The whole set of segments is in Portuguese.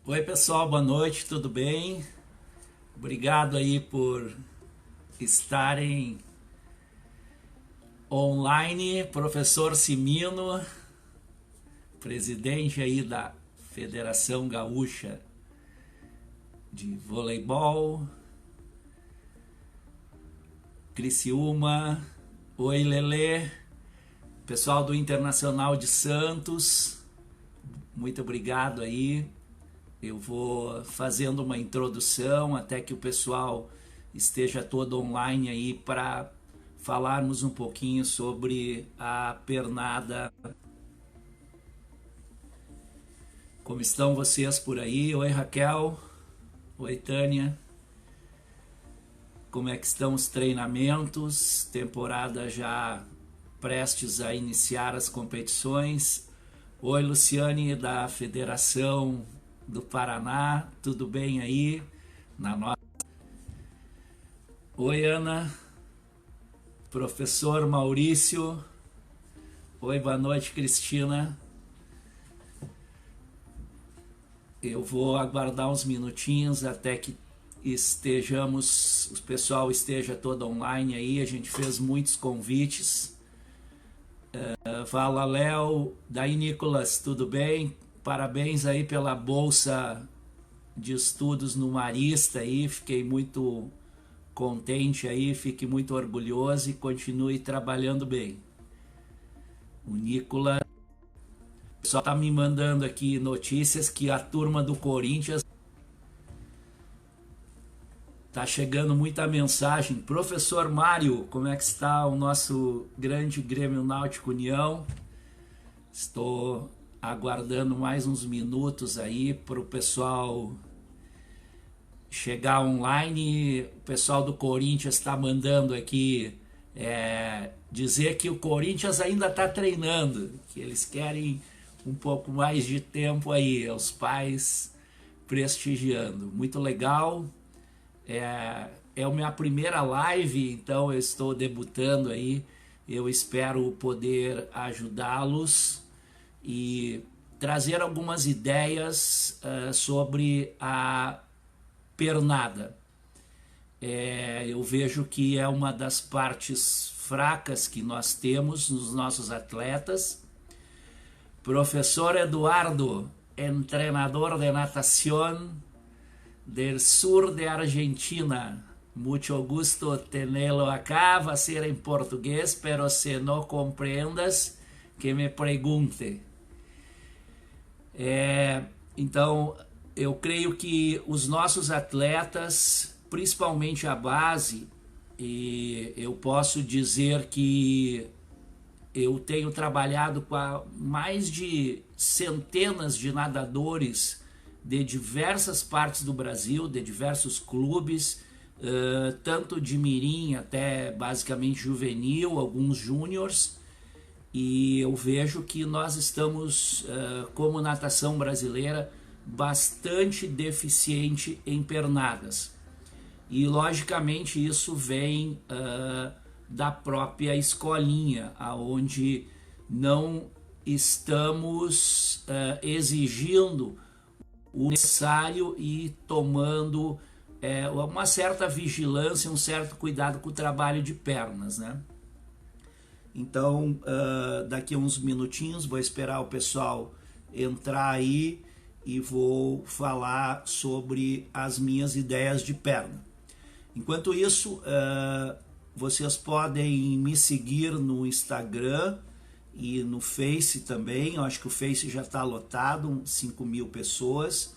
Oi pessoal, boa noite, tudo bem? Obrigado aí por estarem online. Professor Simino, presidente aí da Federação Gaúcha de Voleibol, Criciúma. Oi Lelê, pessoal do Internacional de Santos, muito obrigado aí. Eu vou fazendo uma introdução até que o pessoal esteja todo online aí para falarmos um pouquinho sobre a pernada. Como estão vocês por aí? Oi Raquel, oi Tânia. Como é que estão os treinamentos? Temporada já prestes a iniciar as competições. Oi Luciane da Federação do Paraná, tudo bem aí? Oi Ana, professor Maurício. Oi, boa noite Cristina. Eu vou aguardar uns minutinhos até que o pessoal esteja todo online aí. A gente fez muitos convites. Fala Léo, daí Nicolas, tudo bem? Parabéns aí pela bolsa de estudos no Marista aí, fiquei muito contente aí, fique muito orgulhoso e continue trabalhando bem. O Nicolas só tá me mandando aqui notícias que a turma do Corinthians tá chegando muita mensagem. Professor Mário, como é que está o nosso grande Grêmio Náutico União? Estou aguardando mais uns minutos aí para o pessoal chegar online. O pessoal do Corinthians está mandando aqui dizer que o Corinthians ainda está treinando, que eles querem um pouco mais de tempo aí, os pais prestigiando. Muito legal. É a minha primeira live, então eu estou debutando aí. Eu espero poder ajudá-los e trazer algumas ideias sobre a pernada. Eu vejo que é uma das partes fracas que nós temos nos nossos atletas. Professor Eduardo, entrenador de natação del sur de Argentina. Mucho gusto tenerlo acá. Va a ser en portugués, pero si no comprendas, que me pregunte. Então, eu creio que os nossos atletas, principalmente a base, e eu posso dizer que eu tenho trabalhado com mais de centenas de nadadores de diversas partes do Brasil, de diversos clubes, tanto de mirim até basicamente juvenil, alguns júniors, e eu vejo que nós estamos, como natação brasileira, bastante deficiente em pernadas. E logicamente isso vem da própria escolinha, aonde não estamos exigindo o necessário e tomando uma certa vigilância, um certo cuidado com o trabalho de pernas, né? Então, daqui a uns minutinhos, vou esperar o pessoal entrar aí e vou falar sobre as minhas ideias de perna. Enquanto isso, vocês podem me seguir no Instagram e no Face também. Eu acho que o Face já está lotado, 5.000 pessoas.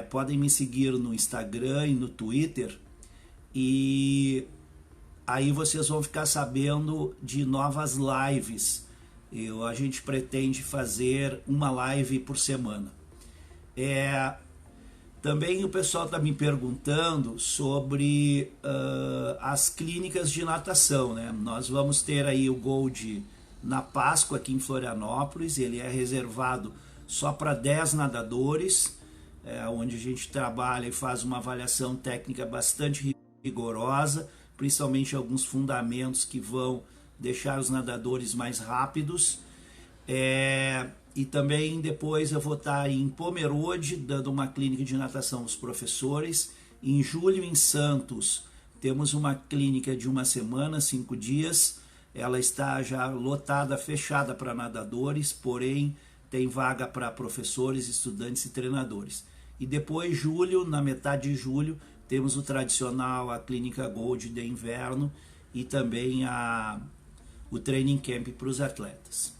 Podem me seguir no Instagram e no Twitter. E aí vocês vão ficar sabendo de novas lives. A gente pretende fazer uma live por semana. Também o pessoal está me perguntando sobre as clínicas de natação, né? Nós vamos ter aí o Gold na Páscoa aqui em Florianópolis. Ele é reservado só para 10 nadadores, onde a gente trabalha e faz uma avaliação técnica bastante rigorosa, principalmente alguns fundamentos que vão deixar os nadadores mais rápidos. E também depois eu vou estar em Pomerode, dando uma clínica de natação aos professores. Em julho, em Santos, temos uma clínica de 1 semana, 5 dias. Ela está já lotada, fechada para nadadores, porém tem vaga para professores, estudantes e treinadores. E depois, julho, na metade de julho, temos o tradicional, a Clínica Gold de inverno e também o Training Camp para os atletas.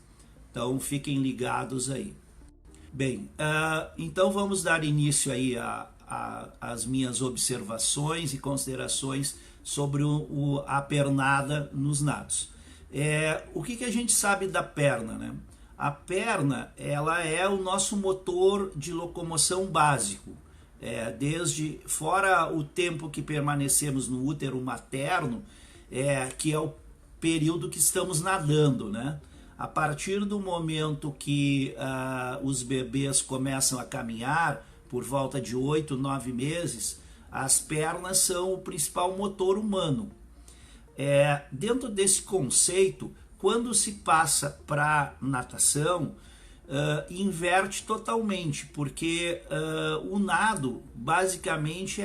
Então fiquem ligados aí. Bem, então vamos dar início aí às minhas observações e considerações sobre a pernada nos nados. O que a gente sabe da perna, né? A perna, ela é o nosso motor de locomoção básico. Desde fora o tempo que permanecemos no útero materno, que é o período que estamos nadando, né? A partir do momento que os bebês começam a caminhar, por volta de 8, 9 meses, as pernas são o principal motor humano. Dentro desse conceito, quando se passa para natação, inverte totalmente, porque o nado, basicamente,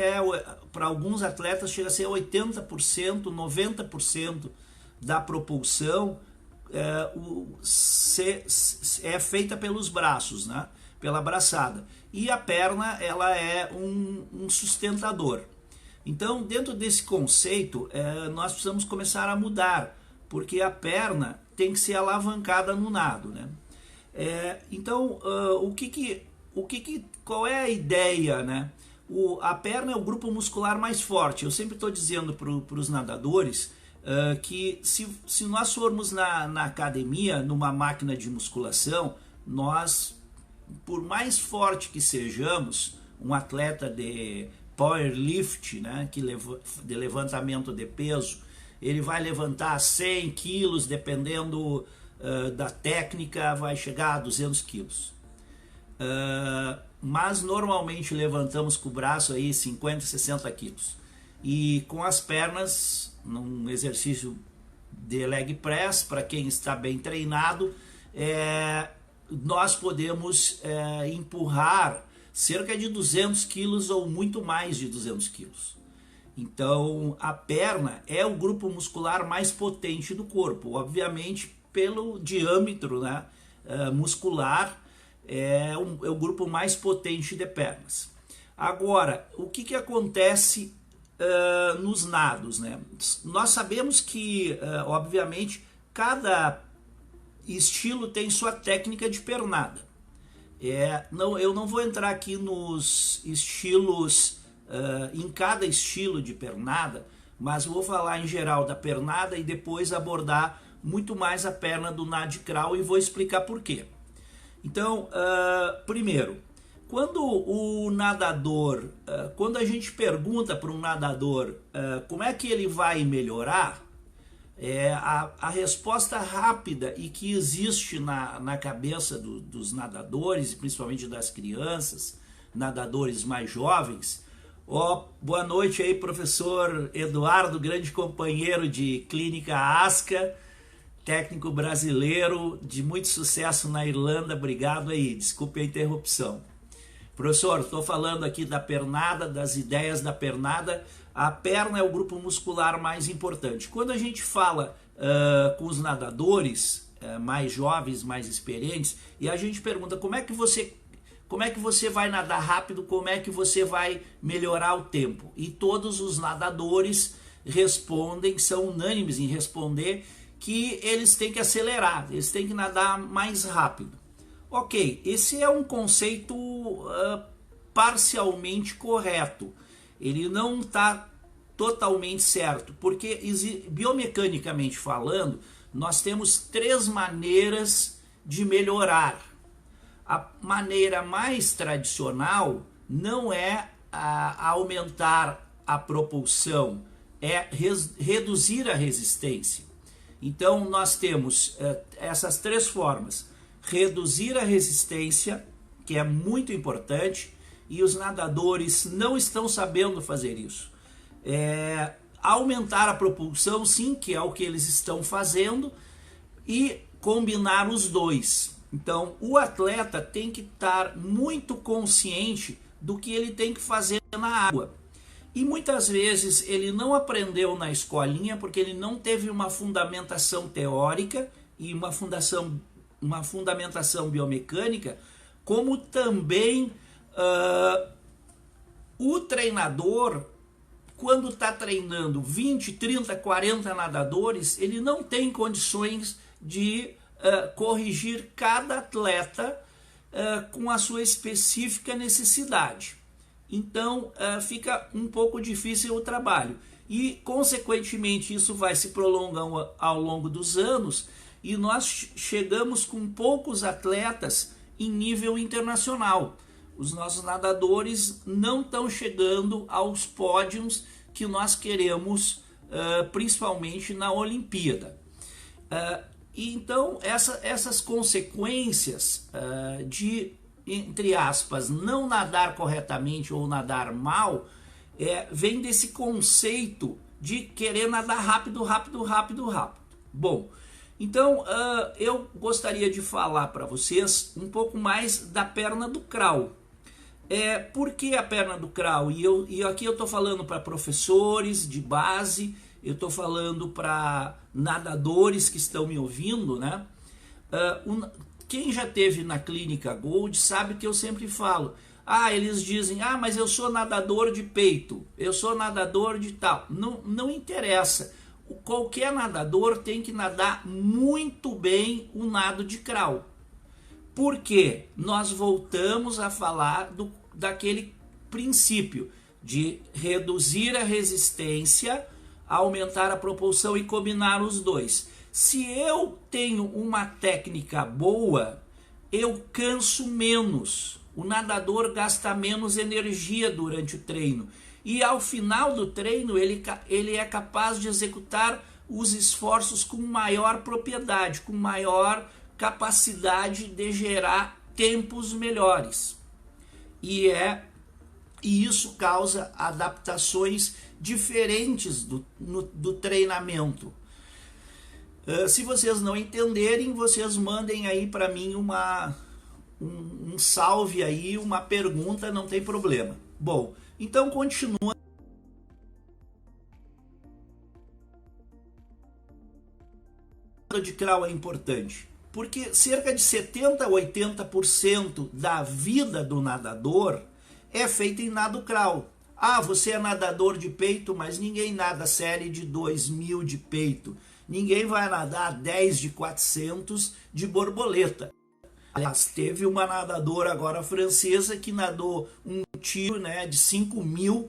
para alguns atletas, chega a ser 80%, 90% da propulsão é feita pelos braços, né? Pela braçada. E a perna, ela é um sustentador. Então, dentro desse conceito, nós precisamos começar a mudar, porque a perna tem que ser alavancada no nado, né? Então, qual é a ideia, né? A perna é o grupo muscular mais forte. Eu sempre estou dizendo para os nadadores que se nós formos na academia, numa máquina de musculação, nós, por mais forte que sejamos, um atleta de powerlift, né, de levantamento de peso, ele vai levantar 100 quilos, dependendo da técnica, vai chegar a 200 quilos. Mas normalmente levantamos com o braço aí 50, 60 quilos. E com as pernas, num exercício de leg press, para quem está bem treinado, nós podemos empurrar cerca de 200 quilos ou muito mais de 200 quilos. Então, a perna é o grupo muscular mais potente do corpo, obviamente pelo diâmetro, né, muscular, é o grupo mais potente de pernas. Agora, o que acontece nos nados, né? Nós sabemos que, obviamente, cada estilo tem sua técnica de pernada. Eu não vou entrar aqui nos estilos, em cada estilo de pernada, mas vou falar em geral da pernada e depois abordar muito mais a perna do nado crawl e vou explicar por quê. Então, primeiro, quando o nadador, quando a gente pergunta para um nadador como é que ele vai melhorar, a resposta rápida e que existe na cabeça dos nadadores, principalmente das crianças, nadadores mais jovens. Boa noite aí, professor Eduardo, grande companheiro de clínica ASCA, técnico brasileiro de muito sucesso na Irlanda, obrigado aí, desculpe a interrupção. Professor, estou falando aqui da pernada, das ideias da pernada. A perna é o grupo muscular mais importante. Quando a gente fala com os nadadores mais jovens, mais experientes, e a gente pergunta como é que você vai nadar rápido, como é que você vai melhorar o tempo? E todos os nadadores respondem, são unânimes em responder que eles têm que acelerar, eles têm que nadar mais rápido. Ok, esse é um conceito parcialmente correto. Ele não está totalmente certo, porque biomecanicamente falando, nós temos 3 maneiras de melhorar. A maneira mais tradicional não é aumentar a propulsão, é reduzir a resistência. Então nós temos essas 3 formas: reduzir a resistência, que é muito importante, e os nadadores não estão sabendo fazer isso. Aumentar a propulsão, sim, que é o que eles estão fazendo, e combinar os dois. Então, o atleta tem que estar muito consciente do que ele tem que fazer na água. E muitas vezes ele não aprendeu na escolinha porque ele não teve uma fundamentação teórica e uma fundamentação biomecânica, como também o treinador, quando está treinando 20, 30, 40 nadadores, ele não tem condições de corrigir cada atleta com a sua específica necessidade. Então fica um pouco difícil o trabalho e, consequentemente, isso vai se prolongando ao longo dos anos e nós chegamos com poucos atletas em nível internacional. Os nossos nadadores não estão chegando aos pódios que nós queremos, principalmente na Olimpíada. E então essas consequências de, entre aspas, não nadar corretamente ou nadar mal, vem desse conceito de querer nadar rápido. Bom, então eu gostaria de falar para vocês um pouco mais da perna do crawl. Por que a perna do crawl? E aqui eu estou falando para professores de base, eu estou falando para nadadores que estão me ouvindo, né? Quem já teve na Clínica Gold sabe que eu sempre falo, eles dizem, mas eu sou nadador de peito, eu sou nadador de tal. Não interessa, qualquer nadador tem que nadar muito bem o nado de crawl. Porque nós voltamos a falar daquele princípio de reduzir a resistência, aumentar a propulsão e combinar os dois. Se eu tenho uma técnica boa, eu canso menos. O nadador gasta menos energia durante o treino. E ao final do treino, ele é capaz de executar os esforços com maior propriedade, com maior capacidade de gerar tempos melhores. E isso causa adaptações diferentes do treinamento. Se vocês não entenderem, vocês mandem aí para mim um salve aí, uma pergunta, não tem problema. Bom, então continua. O de crawl é importante, porque cerca de 70 a 80% da vida do nadador é feita em nado crawl. Você é nadador de peito, mas ninguém nada série de 2000 de peito. Ninguém vai nadar 10 de 400 de borboleta. Aliás, teve uma nadadora agora francesa que nadou um tiro, de 5.000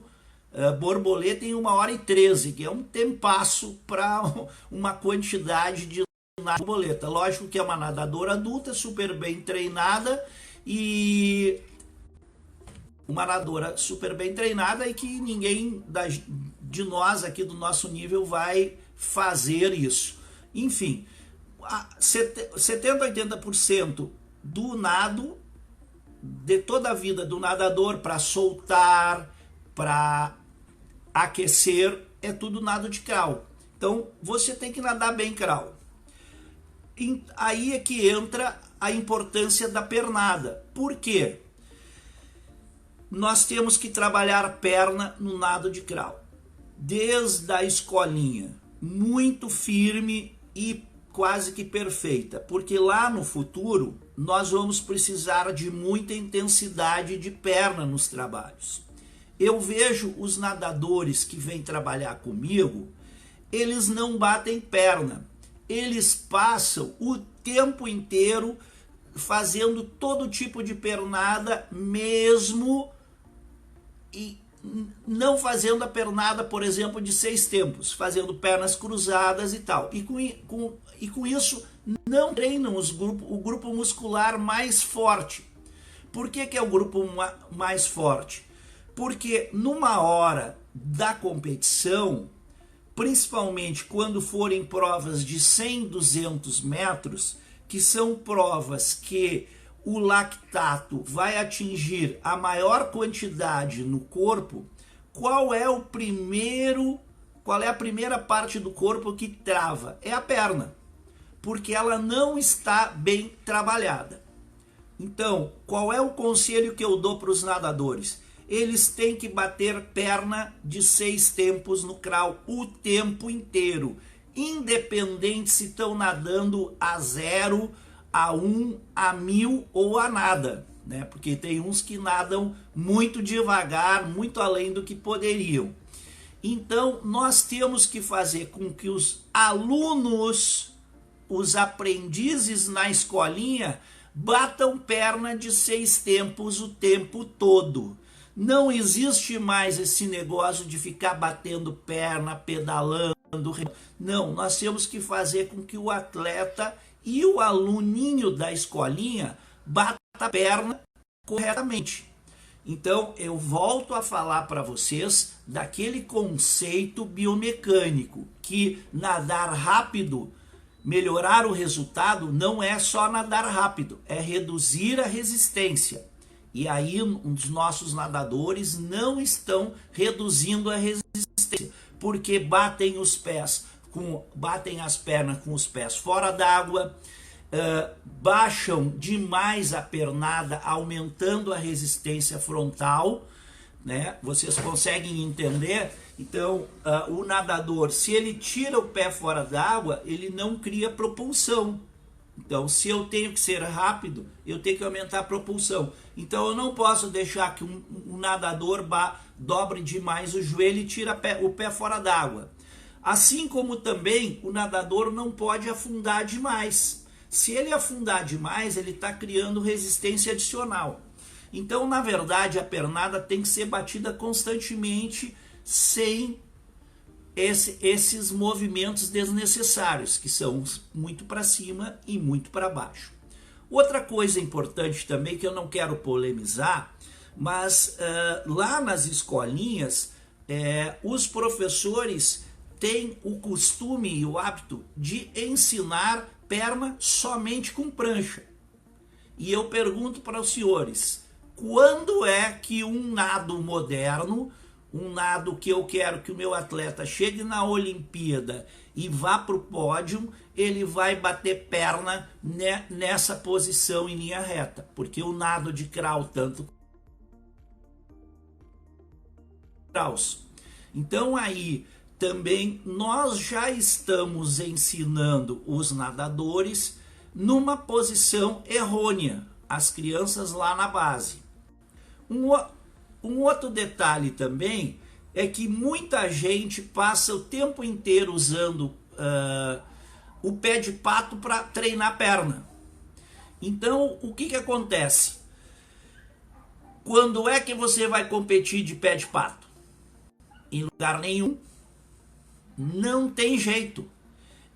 borboleta em 1h13, que é um tempasso para uma quantidade de borboleta. Lógico que é uma nadadora adulta, super bem treinada e que ninguém de nós aqui do nosso nível vai fazer isso. Enfim, 70 a 80% do nado, de toda a vida do nadador, para soltar, para aquecer, é tudo nado de crawl. Então você tem que nadar bem crawl. Aí é que entra a importância da pernada. Por quê? Nós temos que trabalhar a perna no nado de crawl, desde a escolinha, muito firme e quase que perfeita, porque lá no futuro nós vamos precisar de muita intensidade de perna nos trabalhos. Eu vejo os nadadores que vêm trabalhar comigo, eles não batem perna, eles passam o tempo inteiro fazendo todo tipo de pernada, mesmo e não fazendo a pernada, por exemplo, de 6 tempos, fazendo pernas cruzadas e tal. E com isso não treinam o grupo muscular mais forte. Por que é o grupo mais forte? Porque numa hora da competição, principalmente quando forem provas de 100, 200 metros, que são provas que o lactato vai atingir a maior quantidade no corpo, qual é a primeira parte do corpo que trava? É a perna. porque ela não está bem trabalhada. Então, qual é o conselho que eu dou para os nadadores? Eles têm que bater perna de 6 tempos no crawl o tempo inteiro, independente se estão nadando a 0, a 1, a 1000 ou a nada, né? Porque tem uns que nadam muito devagar, muito além do que poderiam. Então, nós temos que fazer com que os alunos, os aprendizes na escolinha, batam perna de 6 tempos o tempo todo. Não existe mais esse negócio de ficar batendo perna, pedalando. Não, nós temos que fazer com que o atleta e o aluninho da escolinha bata a perna corretamente. Então, eu volto a falar para vocês daquele conceito biomecânico, que nadar rápido, melhorar o resultado, não é só nadar rápido, é reduzir a resistência. E aí os nossos nadadores não estão reduzindo a resistência, porque batem os pés, batem as pernas com os pés fora d'água, baixam demais a pernada, aumentando a resistência frontal, né? Vocês conseguem entender? Então, o nadador, se ele tira o pé fora d'água, ele não cria propulsão. Então, se eu tenho que ser rápido, eu tenho que aumentar a propulsão. Então, eu não posso deixar que um nadador dobre demais o joelho e tire o pé fora d'água. Assim como também o nadador não pode afundar demais. Se ele afundar demais, ele está criando resistência adicional. Então, na verdade, a pernada tem que ser batida constantemente sem esses movimentos desnecessários, que são muito para cima e muito para baixo. Outra coisa importante também, que eu não quero polemizar, mas lá nas escolinhas, os professores têm o costume e o hábito de ensinar perna somente com prancha. E eu pergunto para os senhores, quando é que um nado moderno, um nado que eu quero que o meu atleta chegue na Olimpíada e vá para o pódio, ele vai bater perna nessa posição em linha reta? Porque o nado de crawl, tanto craws. Então aí também nós já estamos ensinando os nadadores numa posição errônea, as crianças lá na base. Um outro detalhe também é que muita gente passa o tempo inteiro usando o pé de pato para treinar a perna. Então, o que acontece? Quando é que você vai competir de pé de pato? Em lugar nenhum. Não tem jeito.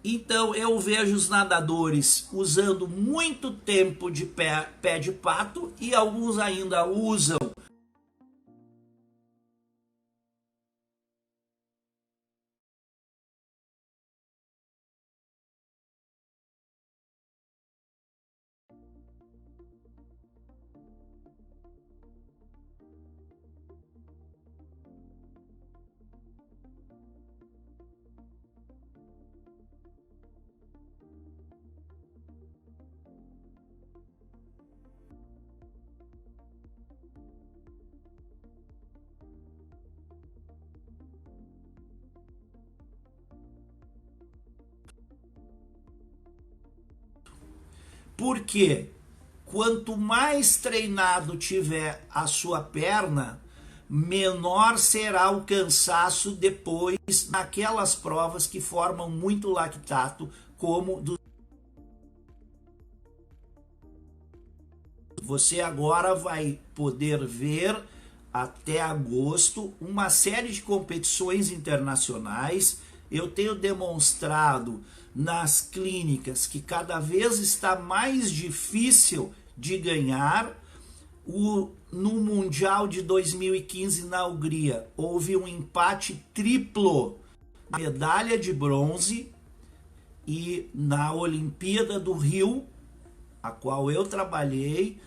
Então, eu vejo os nadadores usando muito tempo de pé de pato e alguns ainda usam porque quanto mais treinado tiver a sua perna, menor será o cansaço depois naquelas provas que formam muito lactato, como do... Você agora vai poder ver até agosto uma série de competições internacionais. Eu tenho demonstrado nas clínicas que cada vez está mais difícil de ganhar. No Mundial de 2015 na Hungria, houve um empate triplo na medalha de bronze, e na Olimpíada do Rio, a qual eu trabalhei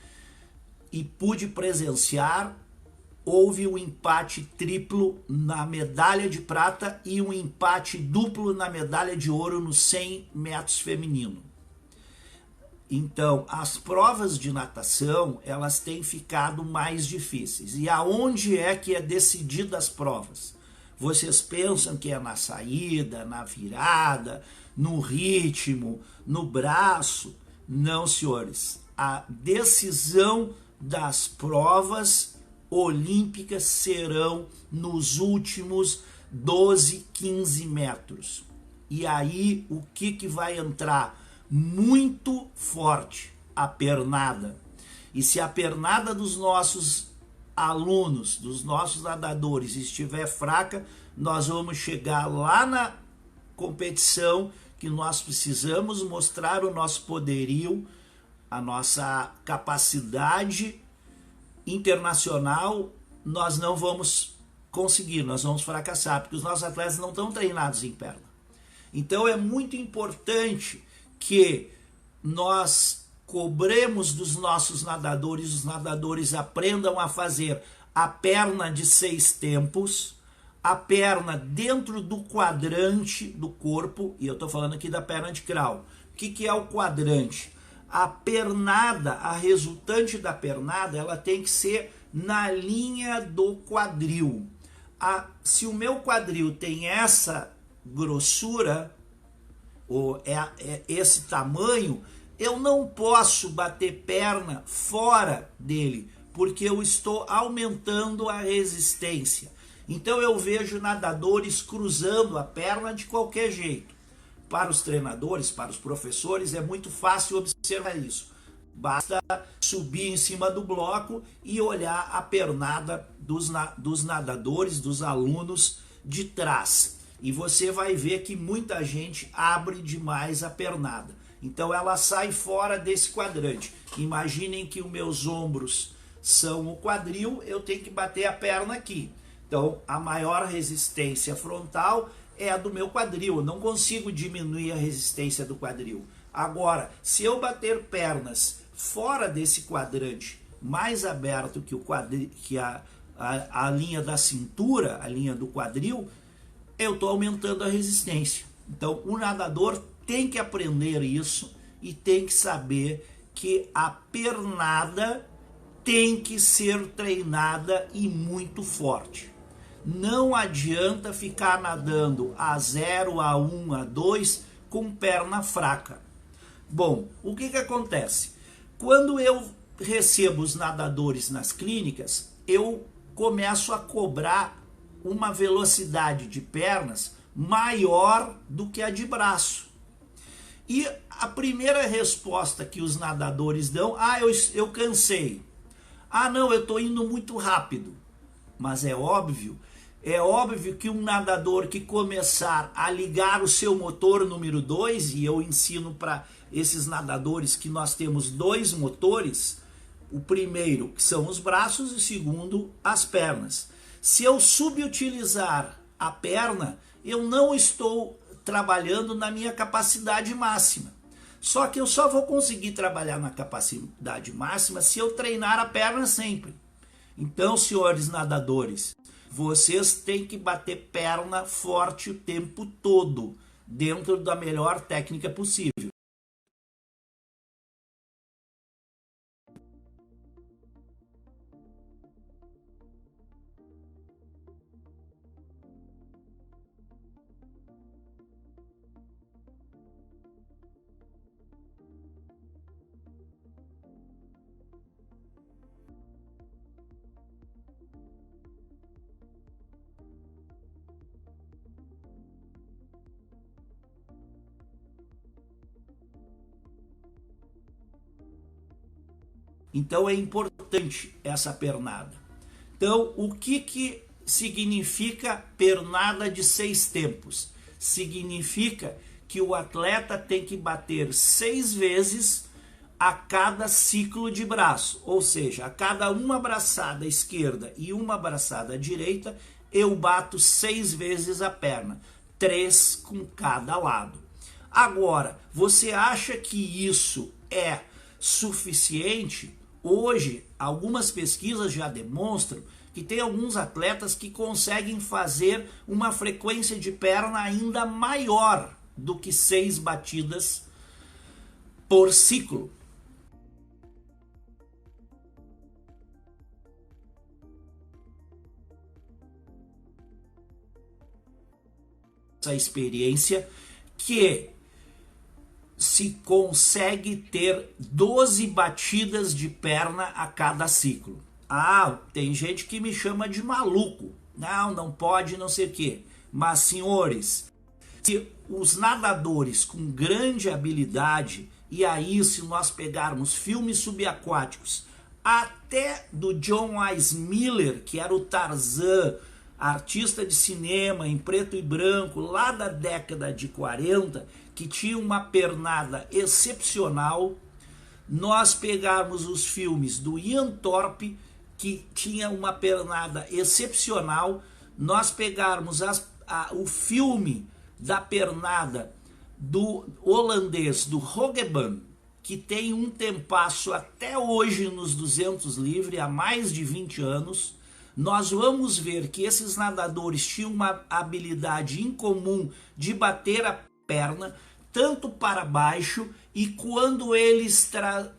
e pude presenciar, houve um empate triplo na medalha de prata e um empate duplo na medalha de ouro nos 100 metros feminino. Então, as provas de natação, elas têm ficado mais difíceis. E aonde é que é decidida as provas? Vocês pensam que é na saída, na virada, no ritmo, no braço? Não, senhores. A decisão das provas olímpicas serão nos últimos 12, 15 metros. E aí, o que vai entrar muito forte? A pernada. E se a pernada dos nossos alunos, dos nossos nadadores estiver fraca, nós vamos chegar lá na competição que nós precisamos mostrar o nosso poderio, a nossa capacidade internacional, nós não vamos conseguir, nós vamos fracassar, porque os nossos atletas não estão treinados em perna. Então é muito importante que nós cobremos dos nossos nadadores, os nadadores aprendam a fazer a perna de 6 tempos, a perna dentro do quadrante do corpo, e eu estou falando aqui da perna de crawl. O que é o quadrante? A pernada, a resultante da pernada, ela tem que ser na linha do quadril. Se o meu quadril tem essa grossura, ou esse tamanho, eu não posso bater perna fora dele, porque eu estou aumentando a resistência. Então eu vejo nadadores cruzando a perna de qualquer jeito. Para os treinadores, para os professores, é muito fácil observar isso. Basta subir em cima do bloco e olhar a pernada dos nadadores, dos alunos de trás. E você vai ver que muita gente abre demais a pernada. Então ela sai fora desse quadrante. Imaginem que os meus ombros são o quadril, eu tenho que bater a perna aqui. Então a maior resistência frontal é a do meu quadril. Eu não consigo diminuir a resistência do quadril. Agora, se eu bater pernas fora desse quadrante, mais aberto que o quadril, que a linha da cintura, a linha do quadril, eu estou aumentando a resistência. Então o nadador tem que aprender isso e tem que saber que a pernada tem que ser treinada e muito forte. Não adianta ficar nadando a 0, a 1, a 2 com perna fraca. Bom, o que acontece? Quando eu recebo os nadadores nas clínicas, eu começo a cobrar uma velocidade de pernas maior do que a de braço. E a primeira resposta que os nadadores dão, eu cansei. Não, eu estou indo muito rápido. Mas é óbvio que um nadador que começar a ligar o seu motor número 2, e eu ensino para esses nadadores que nós temos 2 motores, o primeiro que são os braços e o segundo as pernas. Se eu subutilizar a perna, eu não estou trabalhando na minha capacidade máxima. Só que eu só vou conseguir trabalhar na capacidade máxima se eu treinar a perna sempre. Então, senhores nadadores, vocês têm que bater perna forte o tempo todo, dentro da melhor técnica possível. Então é importante essa pernada. Então o que significa pernada de 6 tempos? Significa que o atleta tem que bater 6 vezes a cada ciclo de braço. Ou seja, a cada uma braçada esquerda e uma braçada direita, eu bato 6 vezes a perna. 3 com cada lado. Agora, você acha que isso é suficiente? Hoje, algumas pesquisas já demonstram que tem alguns atletas que conseguem fazer uma frequência de perna ainda maior do que 6 batidas por ciclo. experiência que se consegue ter 12 batidas de perna a cada ciclo. Ah, tem gente que me chama de maluco. Não pode, não sei o quê. Mas, senhores, se os nadadores com grande habilidade, e aí se nós pegarmos filmes subaquáticos, até do John Weissmuller, que era o Tarzan, artista de cinema em preto e branco, lá da década de 40, que tinha uma pernada excepcional. Nós pegarmos os filmes do Ian Thorpe, que tinha uma pernada excepcional, nós pegarmos o filme da pernada do holandês, do Hogeband, que tem um tempasso até hoje nos 200 livre, há mais de 20 anos, nós vamos ver que esses nadadores tinham uma habilidade incomum de bater a perna, tanto para baixo, e quando eles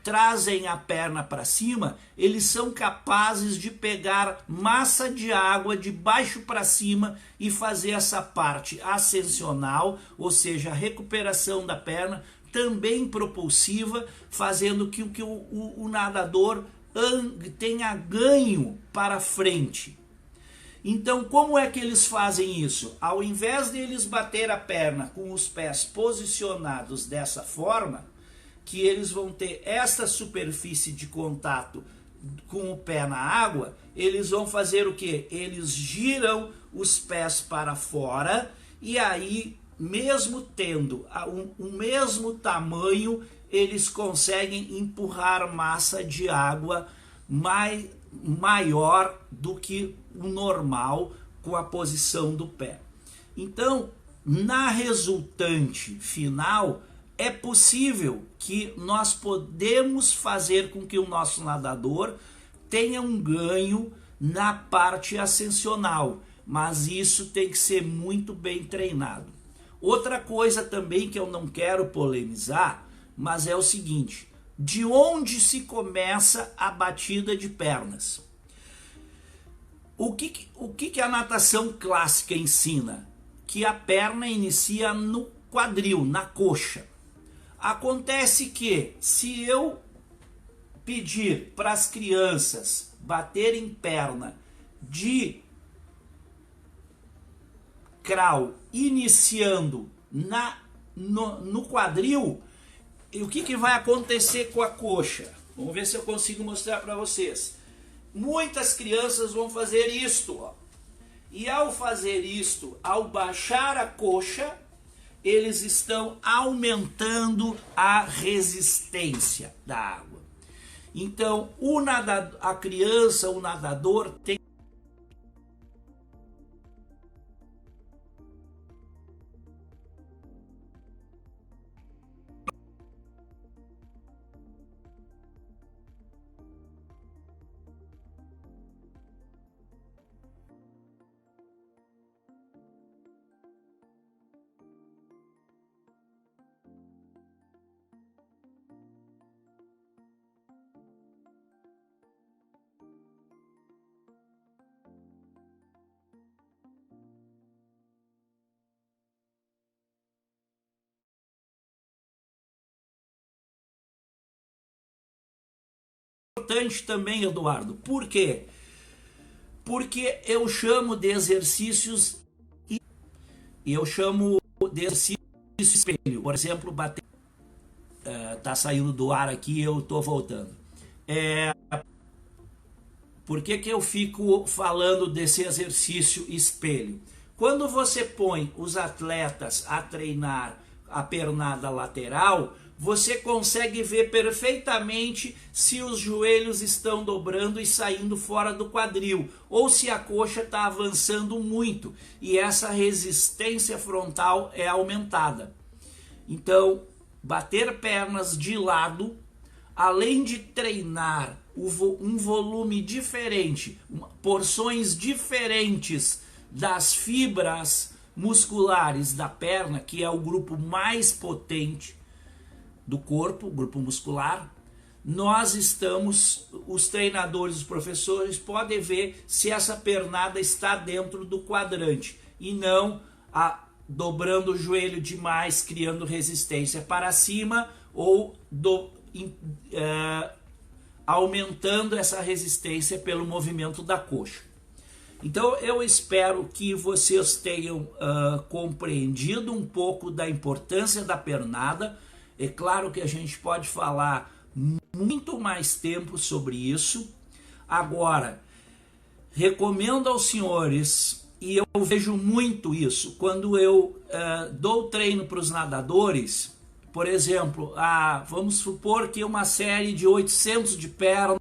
trazem a perna para cima, eles são capazes de pegar massa de água de baixo para cima e fazer essa parte ascensional, ou seja, a recuperação da perna, também propulsiva, fazendo que o nadador tenha ganho para frente. Então, como é que eles fazem isso? Ao invés de eles bater a perna com os pés posicionados dessa forma, que eles vão ter essa superfície de contato com o pé na água, eles vão fazer o quê? Eles giram os pés para fora e aí, mesmo tendo o mesmo tamanho, eles conseguem empurrar massa de água maior do que o normal com a posição do pé. Então, na resultante final, é possível que nós podemos fazer com que o nosso nadador tenha um ganho na parte ascensional, mas isso tem que ser muito bem treinado. Outra coisa também que eu não quero polemizar, mas é o seguinte: de onde se começa a batida de pernas? O que a natação clássica ensina? Que a perna inicia no quadril, na coxa. Acontece que, se eu pedir para as crianças baterem perna de crawl iniciando no quadril, e o que vai acontecer com a coxa? Vamos ver se eu consigo mostrar para vocês. Muitas crianças vão fazer isto, ó. E ao fazer isto, ao baixar a coxa, eles estão aumentando a resistência da água. Então, a criança, o nadador tem importante também, Eduardo. Por quê? Porque eu chamo de exercícios e eu chamo de exercício espelho. Por exemplo, bater. Tá saindo do ar aqui, eu tô voltando. Por que eu fico falando desse exercício espelho? Quando você põe os atletas a treinar a pernada lateral, você consegue ver perfeitamente se os joelhos estão dobrando e saindo fora do quadril, ou se a coxa está avançando muito e essa resistência frontal é aumentada. Então, bater pernas de lado, além de treinar um volume diferente, porções diferentes das fibras musculares da perna, que é o grupo mais potente do corpo, o grupo muscular, os treinadores, os professores podem ver se essa pernada está dentro do quadrante e não dobrando o joelho demais, criando resistência para cima, ou aumentando essa resistência pelo movimento da coxa. Então eu espero que vocês tenham compreendido um pouco da importância da pernada. É claro que a gente pode falar muito mais tempo sobre isso. Agora, recomendo aos senhores, e eu vejo muito isso, quando eu dou treino para os nadadores, por exemplo, vamos supor que uma série de 800 de perna,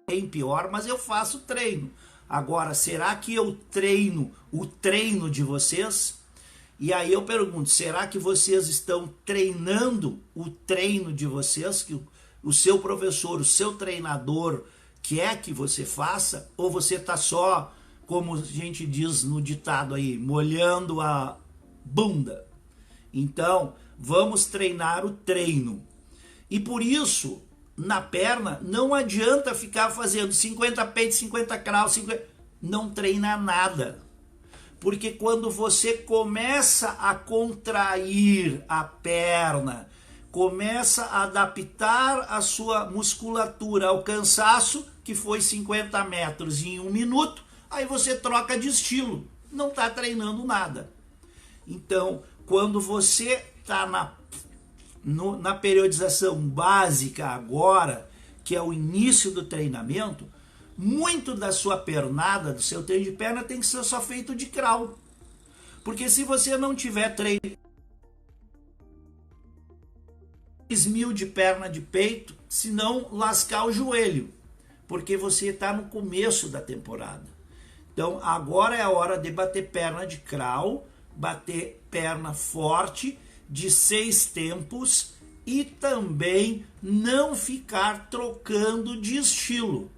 bem pior, mas eu faço treino. Agora, será que eu treino o treino de vocês? E aí eu pergunto, será que vocês estão treinando o treino de vocês? Que o seu professor, o seu treinador quer que você faça? Ou você está só, como a gente diz no ditado aí, molhando a bunda? Então, vamos treinar o treino. E por isso, na perna, não adianta ficar fazendo 50 peitos, 50 crawl, 50... não treina nada. Porque quando você começa a contrair a perna, começa a adaptar a sua musculatura ao cansaço, que foi 50 metros em 1 minuto, aí você troca de estilo, não está treinando nada. Então, quando você está na periodização básica agora, que é o início do treinamento, muito da sua pernada, do seu treino de perna tem que ser só feito de crawl. Porque se você não tiver treino 3.000 de perna de peito, se não lascar o joelho, porque você está no começo da temporada. Então agora é a hora de bater perna de crawl, bater perna forte, de 6 tempos, e também não ficar trocando de estilo.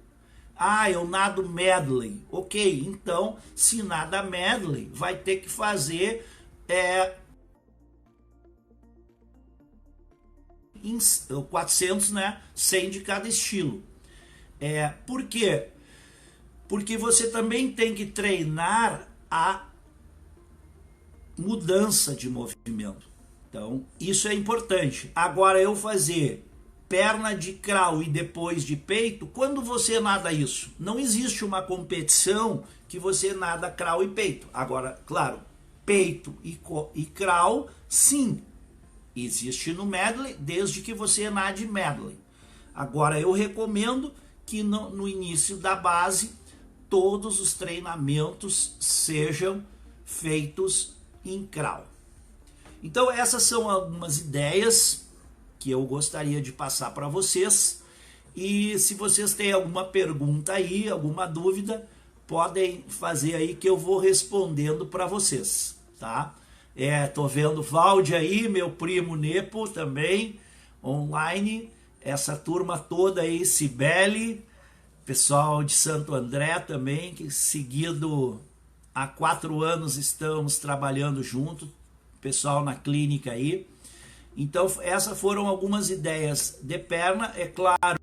Eu nado medley. Ok, então se nada medley, vai ter que fazer 400, né? 100 de cada estilo. Por quê? Porque você também tem que treinar a mudança de movimento. Então, isso é importante. Agora, eu fazer perna de crawl e depois de peito, quando você nada isso? Não existe uma competição que você nada crawl e peito. Agora, claro, peito e crawl, sim, existe no medley, desde que você nade medley. Agora, eu recomendo que no início da base, todos os treinamentos sejam feitos em crawl. Então, essas são algumas ideias que eu gostaria de passar para vocês. E se vocês têm alguma pergunta aí, alguma dúvida, podem fazer aí que eu vou respondendo para vocês, tá? Tô vendo o Valde aí, meu primo Nepo também, online, essa turma toda aí, Cibele, pessoal de Santo André também, que seguido há 4 anos estamos trabalhando junto, pessoal na clínica aí. Então, essas foram algumas ideias de perna, é claro.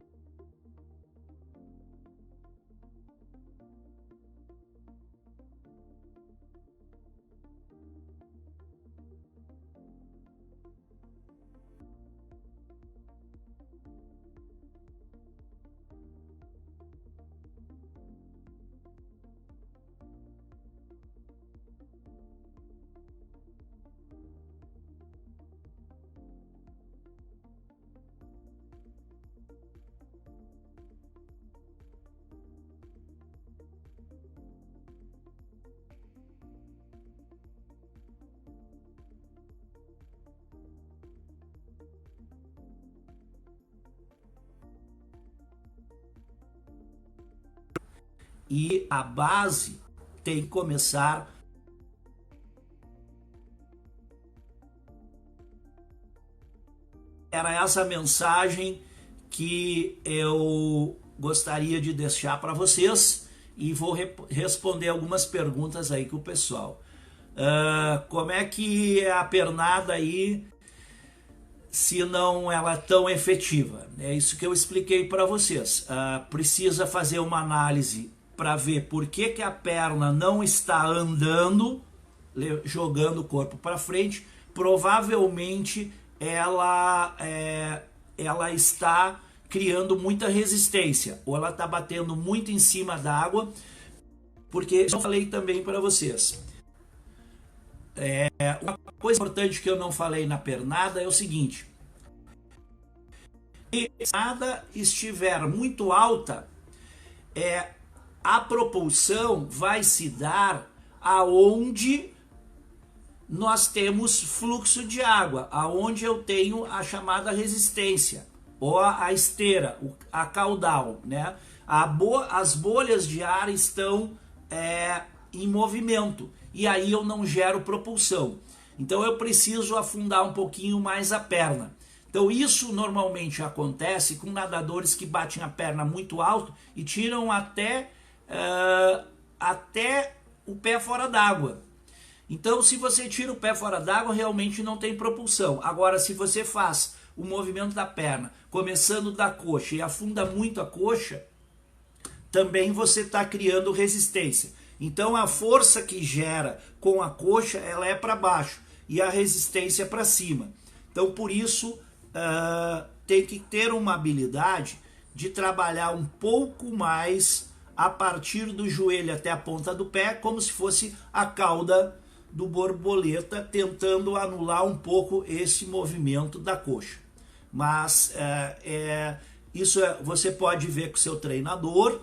e a base tem que começar. Era essa mensagem que eu gostaria de deixar para vocês e vou responder algumas perguntas aí com o pessoal. Como é que é a pernada aí, se não ela é tão efetiva? É isso que eu expliquei para vocês. Precisa fazer uma análise para ver por que a perna não está andando, jogando o corpo para frente. Provavelmente ela está criando muita resistência, ou ela está batendo muito em cima d'água, porque eu falei também para vocês. Uma coisa importante que eu não falei na pernada é o seguinte: se a pernada estiver muito alta, a propulsão vai se dar aonde nós temos fluxo de água, aonde eu tenho a chamada resistência, ou a esteira, a caudal, né? As bolhas de ar estão em movimento, e aí eu não gero propulsão. Então eu preciso afundar um pouquinho mais a perna. Então isso normalmente acontece com nadadores que batem a perna muito alto e tiram até o pé fora d'água. Então, se você tira o pé fora d'água, realmente não tem propulsão. Agora, se você faz o movimento da perna, começando da coxa e afunda muito a coxa, também você está criando resistência. Então, a força que gera com a coxa, ela é para baixo e a resistência para cima. Então, por isso, tem que ter uma habilidade de trabalhar um pouco mais a partir do joelho até a ponta do pé, como se fosse a cauda do borboleta, tentando anular um pouco esse movimento da coxa. Mas isso você pode ver com o seu treinador,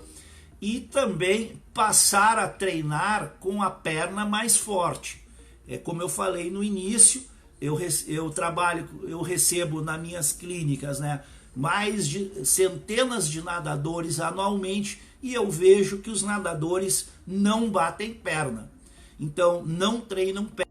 e também passar a treinar com a perna mais forte. Como eu falei no início, eu recebo nas minhas clínicas, né, mais de centenas de nadadores anualmente, e eu vejo que os nadadores não batem perna. Então, não treinam perna.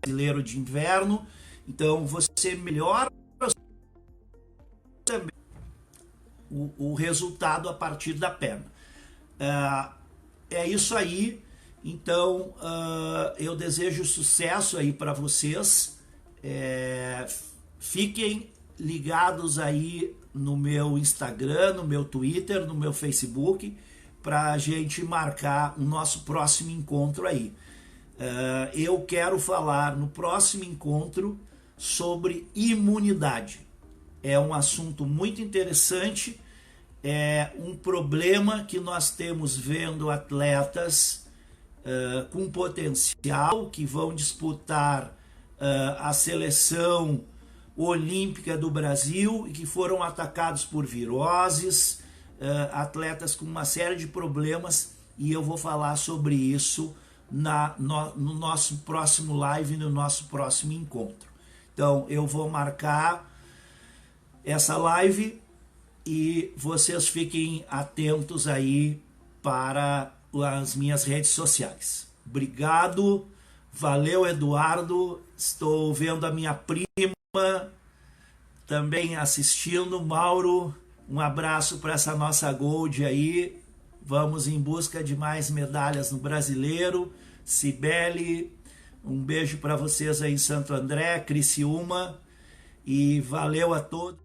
Brasileiro de inverno. Então você melhora também o resultado a partir da perna. É isso aí. Então eu desejo sucesso aí para vocês. Fiquem ligados aí no meu Instagram, no meu Twitter, no meu Facebook, para a gente marcar o nosso próximo encontro aí. Eu quero falar no próximo encontro sobre imunidade. É um assunto muito interessante, é um problema que nós temos vendo atletas com potencial que vão disputar a seleção olímpica do Brasil e que foram atacados por viroses, atletas com uma série de problemas, e eu vou falar sobre isso no nosso próximo live, no nosso próximo encontro. Então eu vou marcar essa live e vocês fiquem atentos aí para as minhas redes sociais. Obrigado, valeu Eduardo, estou vendo a minha prima também assistindo. Mauro, um abraço para essa nossa Gold aí. Vamos em busca de mais medalhas no brasileiro. Cibele, um beijo para vocês aí em Santo André, Criciúma, e valeu a todos.